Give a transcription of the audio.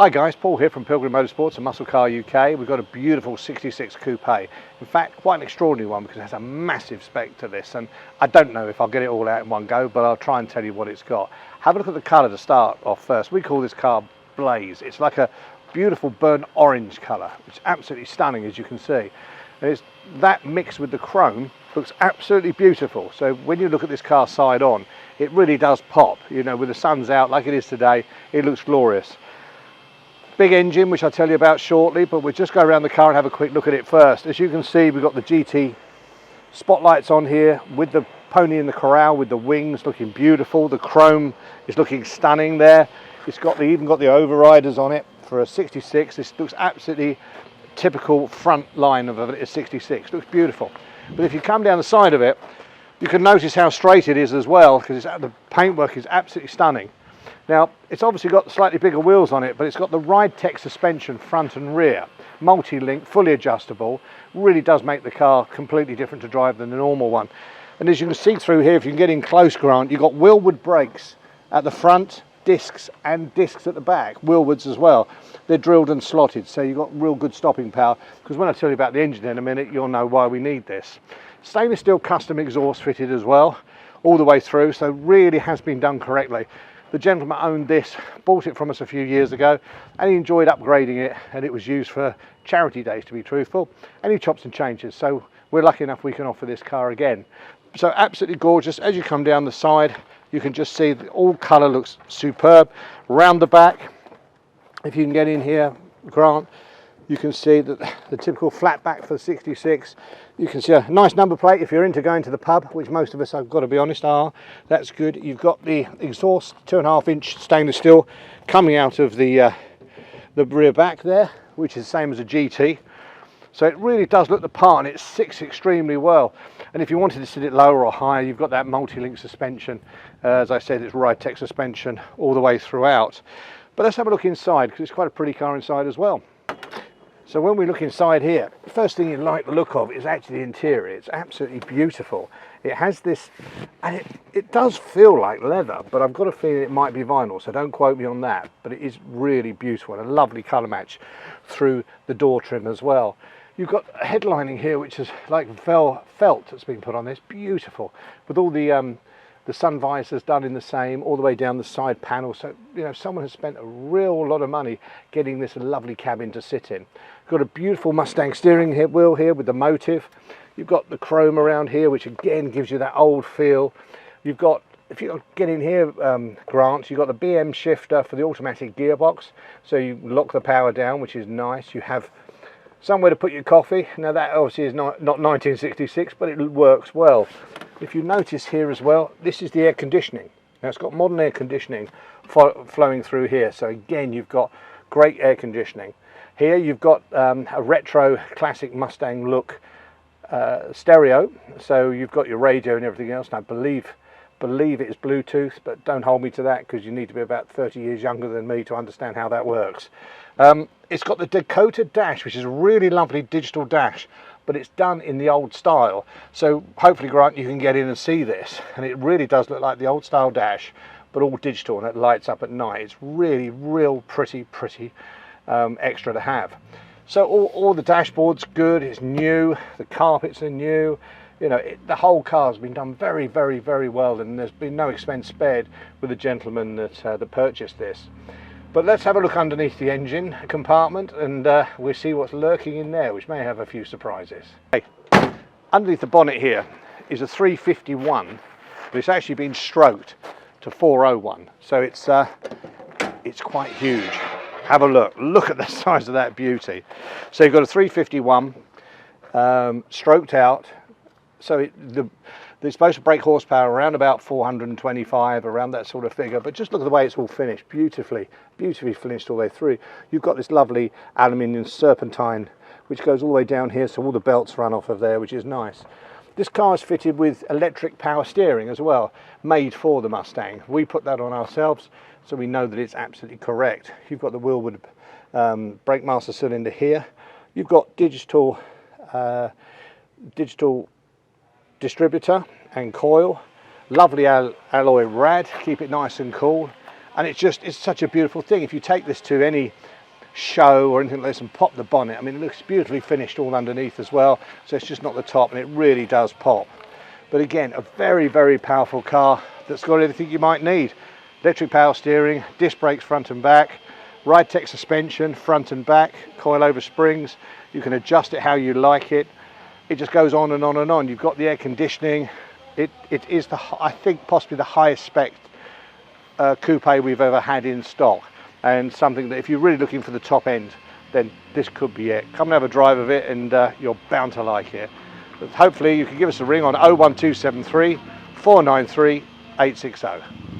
Hi guys, Paul here from Pilgrim Motorsports and Muscle Car UK. We've got a beautiful 66 coupe. In fact, quite an extraordinary one because it has a massive spec to this, and I don't know if I'll get it all out in one go, but I'll try and tell you what it's got. Have a look at the colour to start off first. We call this car Blaze. It's like a beautiful burnt orange colour, which is absolutely stunning, as you can see. And it's that mixed with the chrome looks absolutely beautiful. So when you look at this car side on, it really does pop. You know, with the sun's out like it is today, it looks glorious. Big engine, which I'll tell you about shortly, but we'll just go around the car and have a quick look at it first. As you can see, we've got the GT spotlights on here with the pony in the corral with the wings looking beautiful. The chrome is looking stunning there. It's got even got the overriders on it for a 66. This looks absolutely typical front line of a 66. Looks beautiful. But if you come down the side of it, you can notice how straight it is as well, because the paintwork is absolutely stunning. Now, it's obviously got slightly bigger wheels on it, but it's got the Ride-Tech suspension front and rear, multi-link, fully adjustable. Really does make the car completely different to drive than the normal one. And as you can see through here, if you can get in close, Grant, you've got wheelwood brakes at the front, discs and discs at the back, wheelwoods as well. They're drilled and slotted, so you've got real good stopping power, because when I tell you about the engine in a minute, you'll know why we need this. Stainless steel custom exhaust fitted as well, all the way through, so really has been done correctly. The gentleman owned this, bought it from us a few years ago, and he enjoyed upgrading it, and it was used for charity days, to be truthful, and he chops and changes, so we're lucky enough we can offer this car again. So absolutely gorgeous. As you come down the side, you can just see that all colour looks superb. Round the back, if you can get in here, Grant, you can see that the typical flat back for the 66. You can see a nice number plate if you're into going to the pub, which most of us, I've got to be honest, are. That's good. You've got the exhaust 2.5-inch stainless steel coming out of the rear back there, which is the same as a GT. So it really does look the part, and it sits extremely well. And if you wanted to sit it lower or higher, you've got that multi-link suspension. As I said, it's Ride-Tech suspension all the way throughout. But let's have a look inside, because it's quite a pretty car inside as well. So when we look inside here, the first thing you like the look of is actually the interior. It's absolutely beautiful. It has this, and it does feel like leather, but I've got a feeling it might be vinyl, so don't quote me on that. But it is really beautiful, and a lovely colour match through the door trim as well. You've got a headlining here, which is like felt that's been put on this, beautiful, with all the sun visors done in the same, all the way down the side panel. So, you know, someone has spent a real lot of money getting this lovely cabin to sit in. Got a beautiful Mustang steering wheel here with the motive. You've got the chrome around here, which again gives you that old feel. You've got, if you get in here, Grant, you've got the BM shifter for the automatic gearbox. So you lock the power down, which is nice. You have somewhere to put your coffee. Now that obviously is not 1966, but it works well. If you notice here as well, this is the air conditioning. Now it's got modern air conditioning flowing through here. So again, you've got great air conditioning. Here you've got a retro classic Mustang look stereo. So you've got your radio and everything else. And I believe it is Bluetooth, but don't hold me to that, because you need to be about 30 years younger than me to understand how that works. It's got the Dakota dash, which is a really lovely digital dash, but it's done in the old style. So hopefully, Grant, you can get in and see this, and it really does look like the old style dash, but all digital, and it lights up at night. It's really real pretty extra to have. So all the dashboard's good. It's new. The carpets are new. You know, the whole car's been done very well, and there's been no expense spared with the gentleman that purchased this. But let's have a look underneath the engine compartment, and we'll see what's lurking in there, which may have a few surprises. Okay. Underneath the bonnet here is a 351, but it's actually been stroked to 401, so it's quite huge. Have a look at the size of that beauty. So you've got a 351 stroked out. So it's supposed to break horsepower around about 425, around that sort of figure. But just look at the way it's all finished, beautifully finished all the way through. You've got this lovely aluminium serpentine, which goes all the way down here, so all the belts run off of there, which is nice. This car is fitted with electric power steering as well, made for the Mustang. We put that on ourselves, so we know that it's absolutely correct. You've got the Wheelwood brake master cylinder here. You've got digital distributor and coil, lovely alloy rad, keep it nice and cool, and it's such a beautiful thing. If you take this to any show or anything like this and pop the bonnet. I mean, it looks beautifully finished all underneath as well, so it's just not the top, and it really does pop. But again, a very, very powerful car that's got everything you might need. Electric power steering, disc brakes front and back, ride tech suspension front and back, coilover springs. You can adjust it how you like it. It just goes on and on and on. You've got the air conditioning. It is, I think, possibly the highest spec coupe we've ever had in stock, and something that if you're really looking for the top end, then this could be it. Come and have a drive of it, and you're bound to like it. But hopefully you can give us a ring on 01273 493 860.